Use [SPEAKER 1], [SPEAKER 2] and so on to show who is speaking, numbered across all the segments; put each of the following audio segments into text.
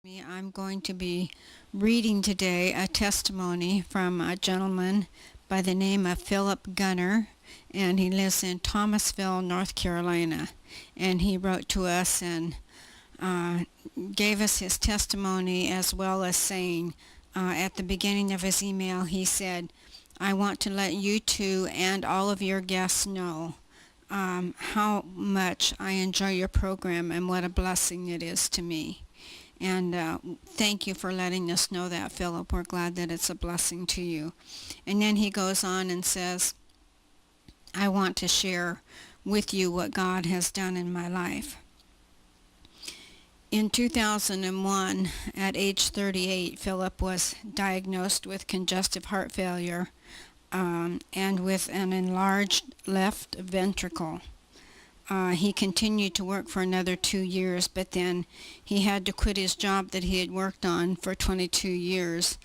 [SPEAKER 1] I'm going to be reading today a testimony from a gentleman by the name of Philip Gunter, and he lives in Thomasville, North Carolina. And he wrote to us and gave us his testimony, as well as saying at the beginning of his email, he said, "I want to let you two and all of your guests know how much I enjoy your program and what a blessing it is to me." And thank you for letting us know that, Philip. We're glad that it's a blessing to you. And then he goes on and says, "I want to share with you what God has done in my life." In 2001, at age 38, Philip was diagnosed with congestive heart failure and with an enlarged left ventricle. He continued to work for another 2 years, but then he had to quit his job that he had worked on for 22 years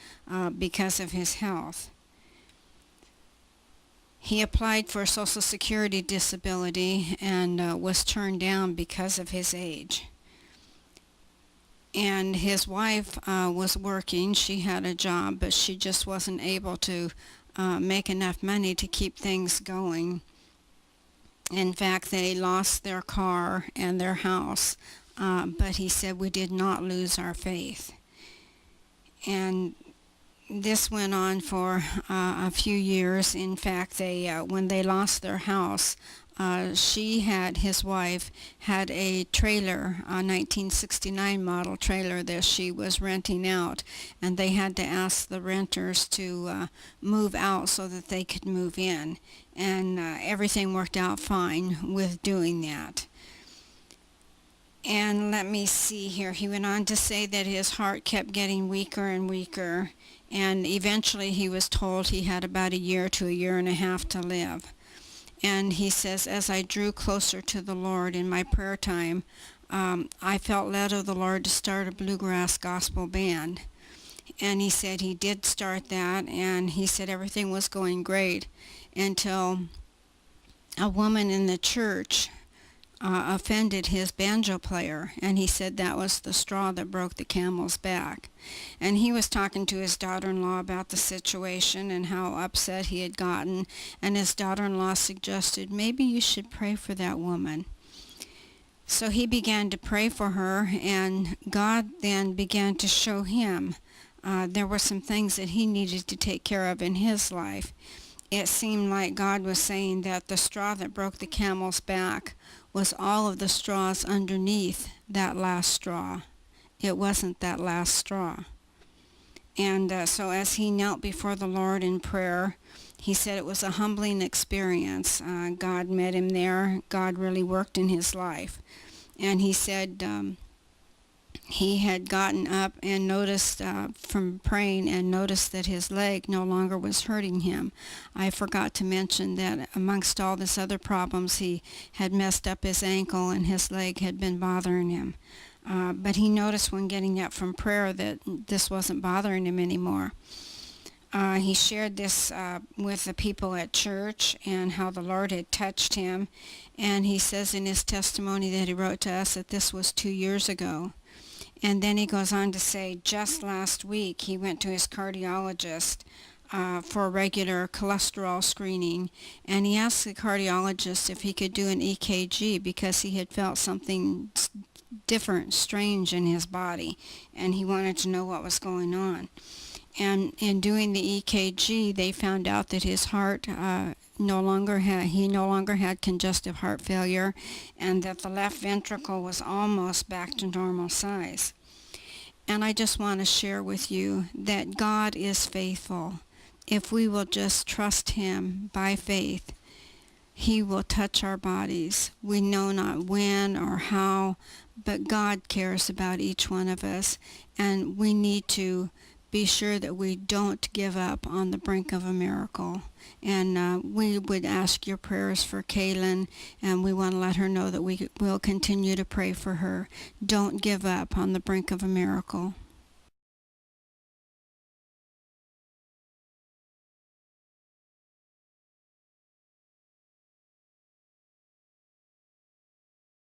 [SPEAKER 1] because of his health. He applied for Social Security disability and was turned down because of his age. And his wife was working. She had a job, but she just wasn't able to make enough money to keep things going. In fact, they lost their car and their house, but he said, "We did not lose our faith." And this went on for a few years. In fact, when they lost their house, his wife had a trailer, a 1969 model trailer that she was renting out, and they had to ask the renters to move out so that they could move in, and everything worked out fine with doing that. And let me see here, he went on to say that his heart kept getting weaker and weaker, and eventually he was told he had about a year to a year and a half to live. And he says, "As I drew closer to the Lord in my prayer time, I felt led of the Lord to start a bluegrass gospel band." And he said he did start that, and he said everything was going great until a woman in the church offended his banjo player, and he said that was the straw that broke the camel's back. And he was talking to his daughter-in-law about the situation and how upset he had gotten, and his daughter-in-law suggested, "Maybe you should pray for that woman." So he began to pray for her, and God then began to show him there were some things that he needed to take care of in his life. It seemed like God was saying that the straw that broke the camel's back was all of the straws underneath that last straw. It wasn't that last straw. And so as he knelt before the Lord in prayer, he said it was a humbling experience. God met him there. God really worked in his life. And he said he had gotten up and noticed from praying and noticed that his leg no longer was hurting him. I forgot to mention that amongst all this other problems, he had messed up his ankle and his leg had been bothering him. But he noticed when getting up from prayer that this wasn't bothering him anymore. He shared this with the people at church and how the Lord had touched him. And he says in his testimony that he wrote to us that this was 2 years ago. And then he goes on to say just last week he went to his cardiologist for a regular cholesterol screening, and he asked the cardiologist if he could do an EKG because he had felt something different, strange in his body, and he wanted to know what was going on. And in doing the EKG, they found out that his heart no longer had congestive heart failure, and that the left ventricle was almost back to normal size. And I just want to share with you that God is faithful. If we will just trust Him by faith, He will touch our bodies. We know not when or how, but God cares about each one of us, and we need to be sure that we don't give up on the brink of a miracle. And we would ask your prayers for Kaylin, and we want to let her know that we will continue to pray for her. Don't give up on the brink of a miracle.